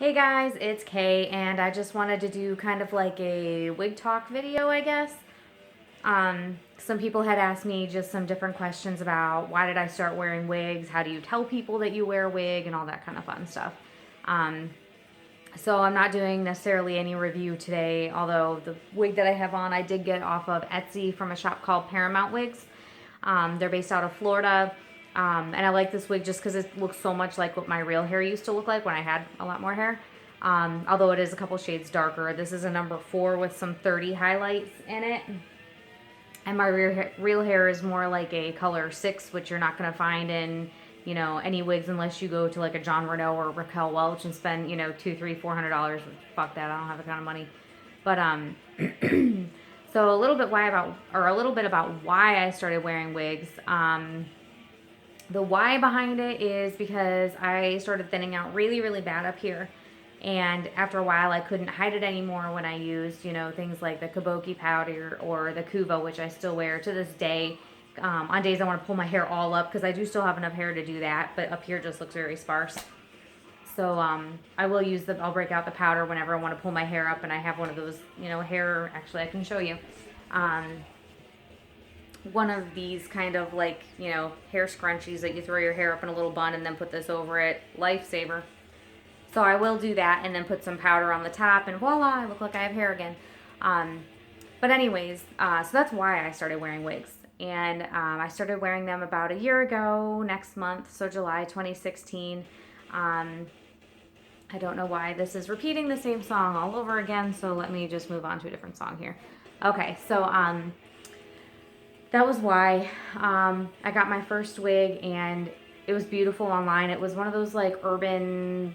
Hey guys, it's Kay, and I just wanted to do kind of like a wig talk video, I guess. Some people had asked me just some different questions about why did I start wearing wigs, how do you tell people that you wear a wig, and all that kind of fun stuff. Um, so I'm not doing necessarily any review today, although the wig that I have on I did get off of Etsy from a shop called Paramount Wigs. They're based out of Florida. And I like this wig just because it looks so much like what my real hair used to look like when I had a lot more hair. Although it is a couple shades darker. This is a number 4 with some 30 highlights in it. And my real hair is more like a color 6, which you're not going to find in, any wigs unless you go to like a John Renault or Raquel Welch and spend, $200, $300, $400. Fuck that, I don't have that kind of money. But, so a little bit about why I started wearing wigs. The why behind it is because I started thinning out really, really bad up here. And after a while, I couldn't hide it anymore when I used, things like the Kabuki powder or the Kuvo, which I still wear to this day. On days I want to pull my hair all up because I do still have enough hair to do that, but up here it just looks very sparse. So I will I'll break out the powder whenever I want to pull my hair up, and I have one of those, actually I can show you. One of these kind of like, hair scrunchies that you throw your hair up in a little bun and then put this over it. Lifesaver. So I will do that and then put some powder on the top, and voila, I look like I have hair again. But anyways, so that's why I started wearing wigs. And I started wearing them about a year ago, next month, so July 2016. I don't know why this is repeating the same song all over again, so let me just move on to a different song here. Okay, so that was why I got my first wig, and it was beautiful online. It was one of those like urban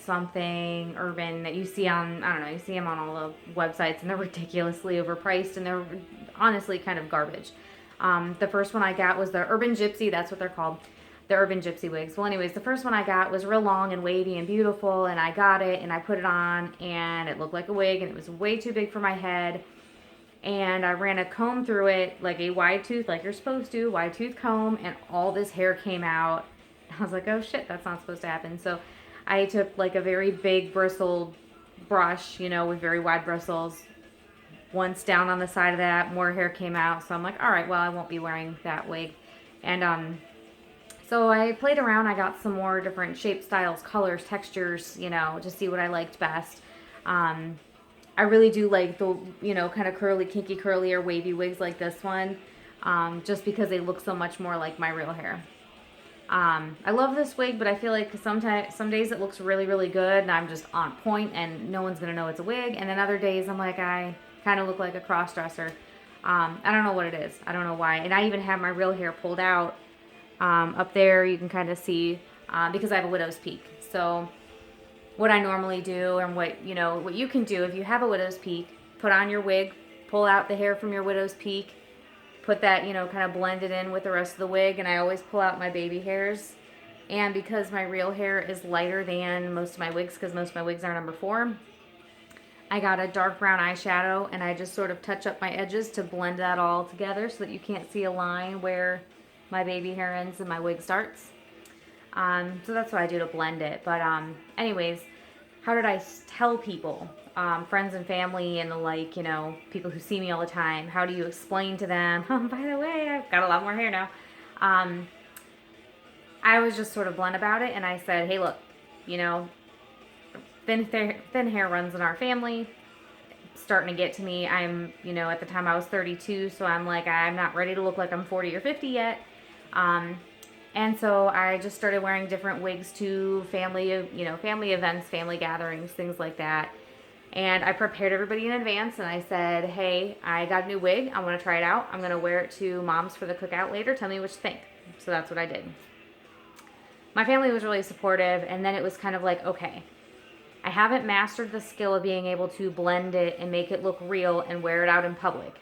that you see on, I don't know, you see them on all the websites, and they're ridiculously overpriced, and they're honestly kind of garbage. The first one I got was the Urban Gypsy, that's what they're called, the Urban Gypsy wigs. Well, anyways, the first one I got was real long and wavy and beautiful, and I got it, and I put it on, and it looked like a wig, and it was way too big for my head. And I ran a comb through it, like a wide tooth, like you're supposed to, wide tooth comb, and all this hair came out. I was like, oh shit, that's not supposed to happen. So I took like a very big bristled brush, with very wide bristles. Once down on the side of that, more hair came out. So I'm like, all right, well, I won't be wearing that wig. And so I played around. I got some more different shapes, styles, colors, textures, to see what I liked best. I really do like the, kind of curly, kinky, curly or wavy wigs like this one, just because they look so much more like my real hair. I love this wig, but I feel like some days it looks really, really good, and I'm just on point, and no one's going to know it's a wig. And then other days I'm like, I kind of look like a cross-dresser. I don't know what it is. I don't know why. And I even have my real hair pulled out. Up there you can kind of see, because I have a widow's peak. So what I normally do, and what you can do if you have a widow's peak, put on your wig, pull out the hair from your widow's peak, put that, kind of blend it in with the rest of the wig, and I always pull out my baby hairs. And because my real hair is lighter than most of my wigs, because most of my wigs are number 4, I got a dark brown eyeshadow, and I just sort of touch up my edges to blend that all together so that you can't see a line where my baby hair ends and my wig starts. So that's what I do to blend it. But anyways, how did I tell people? Friends and family and the like, people who see me all the time. How do you explain to them, oh, by the way, I've got a lot more hair now. I was just sort of blunt about it, and I said, hey, look, thin hair runs in our family. It's starting to get to me. I'm, at the time I was 32, so I'm like, I'm not ready to look like I'm 40 or 50 yet. And so I just started wearing different wigs to family events, family gatherings, things like that. And I prepared everybody in advance, and I said, hey, I got a new wig. I want to try it out. I'm going to wear it to Mom's for the cookout later. Tell me what you think. So that's what I did. My family was really supportive, and then it was kind of like, okay, I haven't mastered the skill of being able to blend it and make it look real and wear it out in public.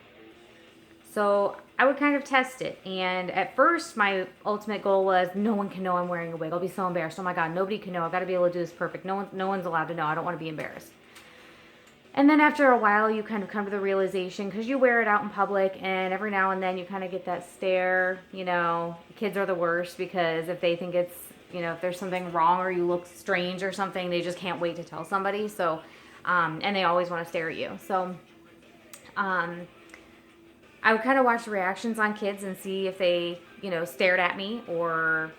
So I would kind of test it. And at first, my ultimate goal was no one can know I'm wearing a wig. I'll be so embarrassed. Oh my God, nobody can know. I've got to be able to do this perfect. No one's allowed to know. I don't want to be embarrassed. And then after a while, you kind of come to the realization, because you wear it out in public, and every now and then you kind of get that stare. Kids are the worst, because if they think it's if there's something wrong or you look strange or something, they just can't wait to tell somebody. So, and they always want to stare at you. So, I would kind of watch the reactions on kids and see if they, stared at me, or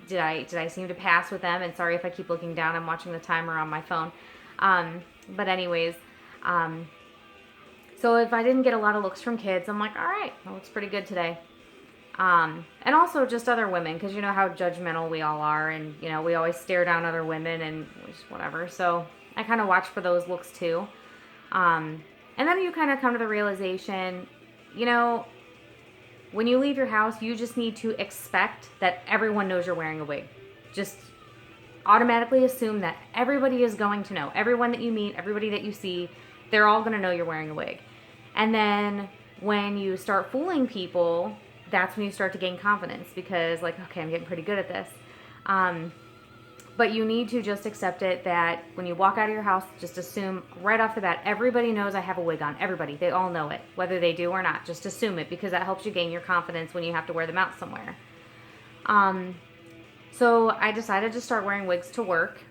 did I seem to pass with them. And sorry if I keep looking down, I'm watching the timer on my phone. But anyways, so if I didn't get a lot of looks from kids, I'm like, all right, that looks pretty good today. And also just other women, because you know how judgmental we all are, and we always stare down other women and just whatever. So I kind of watch for those looks too. And then you kind of come to the realization, when you leave your house, you just need to expect that everyone knows you're wearing a wig. Just automatically assume that everybody is going to know. Everyone that you meet, everybody that you see, they're all going to know you're wearing a wig. And then when you start fooling people, that's when you start to gain confidence, because like, okay, I'm getting pretty good at this. But you need to just accept it that when you walk out of your house, just assume right off the bat, everybody knows I have a wig on. Everybody. They all know it, whether they do or not. Just assume it, because that helps you gain your confidence when you have to wear them out somewhere. So I decided to start wearing wigs to work.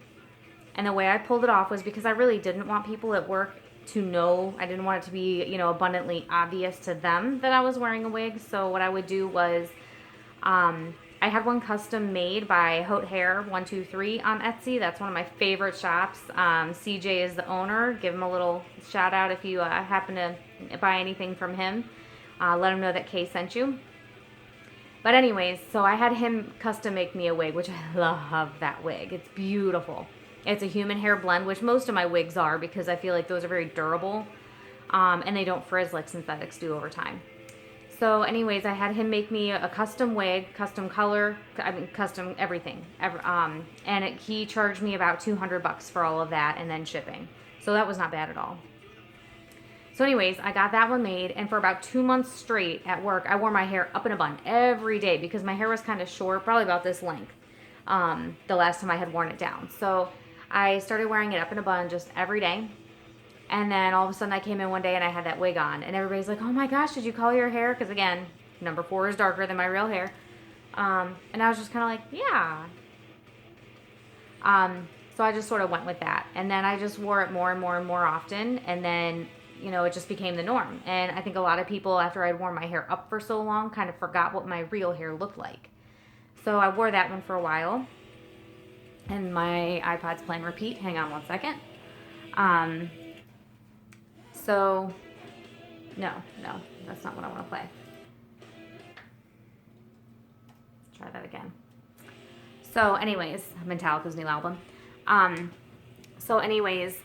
And the way I pulled it off was because I really didn't want people at work to know. I didn't want it to be, abundantly obvious to them that I was wearing a wig. So what I would do was, I had one custom made by Haute Hair 123 on Etsy. That's one of my favorite shops. CJ is the owner. Give him a little shout out if you happen to buy anything from him. Let him know that Kay sent you. But anyways, so I had him custom make me a wig, which I love that wig. It's beautiful. It's a human hair blend, which most of my wigs are, because I feel like those are very durable, and they don't frizz like synthetics do over time. So anyways, I had him make me a custom wig, custom color, custom everything. And he charged me about $200 for all of that, and then shipping. So that was not bad at all. So anyways, I got that one made, and for about 2 months straight at work, I wore my hair up in a bun every day, because my hair was kind of short, probably about this length, the last time I had worn it down. So I started wearing it up in a bun just every day. And then all of a sudden I came in one day and I had that wig on. And everybody's like, oh my gosh, did you color your hair? Because again, number 4 is darker than my real hair. And I was just kind of like, yeah. So I just sort of went with that. And then I just wore it more and more and more often. And then, it just became the norm. And I think a lot of people, after I'd worn my hair up for so long, kind of forgot what my real hair looked like. So I wore that one for a while. And my iPod's playing repeat. Hang on one second. So, no, that's not what I want to play. Let's try that again. So anyways, Metallica's new album. So anyways,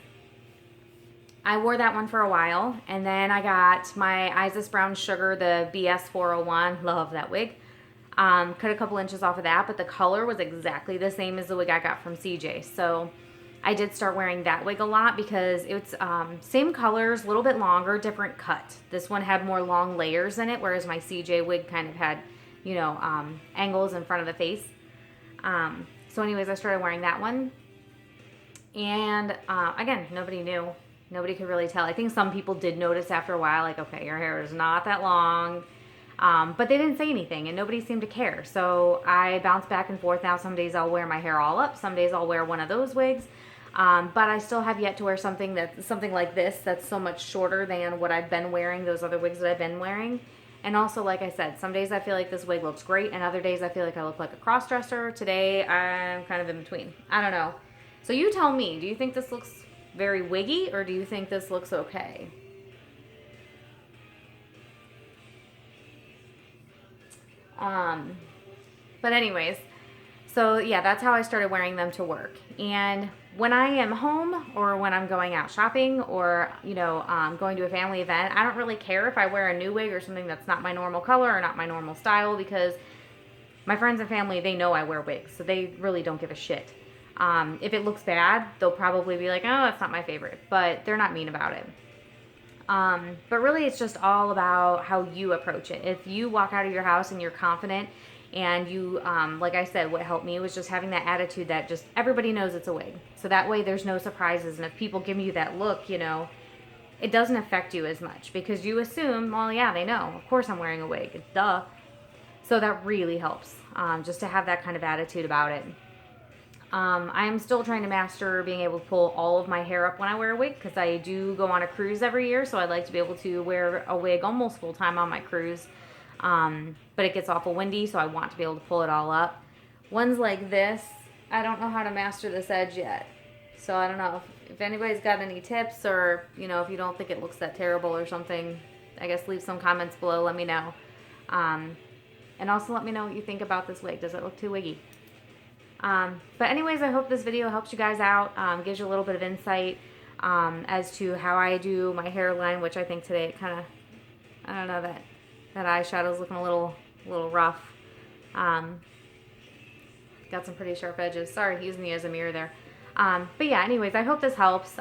I wore that one for a while, and then I got my Isis Brown Sugar, the BS 401. Love that wig. Cut a couple inches off of that, but the color was exactly the same as the wig I got from CJ. So I did start wearing that wig a lot, because it's same colors, a little bit longer, different cut. This one had more long layers in it, whereas my CJ wig kind of had, angles in front of the face. So anyways, I started wearing that one. And again, nobody knew. Nobody could really tell. I think some people did notice after a while, like, okay, your hair is not that long. But they didn't say anything, and nobody seemed to care. So I bounce back and forth now. Some days I'll wear my hair all up. Some days I'll wear one of those wigs. But I still have yet to wear something like this that's so much shorter than what I've been wearing, those other wigs that I've been wearing. And also, like I said, some days I feel like this wig looks great, and other days I feel like I look like a cross-dresser. Today, I'm kind of in between. I don't know. So you tell me, do you think this looks very wiggy, or do you think this looks okay? But anyways, so yeah, that's how I started wearing them to work. And when I am home, or when I'm going out shopping, or, going to a family event, I don't really care if I wear a new wig or something that's not my normal color or not my normal style, because my friends and family, they know I wear wigs, so they really don't give a shit. If it looks bad, they'll probably be like, oh, that's not my favorite, but they're not mean about it. But really, it's just all about how you approach it. If you walk out of your house and you're confident, and you, like I said, what helped me was just having that attitude that just everybody knows it's a wig. So that way there's no surprises. And if people give you that look, it doesn't affect you as much, because you assume, well, yeah, they know. Of course I'm wearing a wig. Duh. So that really helps, just to have that kind of attitude about it. I'm still trying to master being able to pull all of my hair up when I wear a wig, because I do go on a cruise every year, so I'd like to be able to wear a wig almost full time on my cruise. But it gets awful windy, so I want to be able to pull it all up. Ones like this, I don't know how to master this edge yet. So I don't know if anybody's got any tips, or, you know, if you don't think it looks that terrible or something, I guess leave some comments below, let me know. And also let me know what you think about this wig. Does it look too wiggy? But anyways, I hope this video helps you guys out, gives you a little bit of insight as to how I do my hairline, which I think today it kind of, I don't know, that eyeshadow's looking a little rough. Got some pretty sharp edges. Sorry, using me as a mirror there. But yeah, anyways, I hope this helps.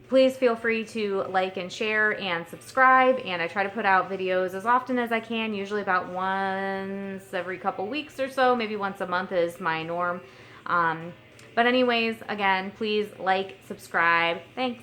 Please feel free to like and share and subscribe, and I try to put out videos as often as I can, usually about once every couple weeks or so, maybe once a month is my norm. But anyways, again, please like, subscribe. Thanks.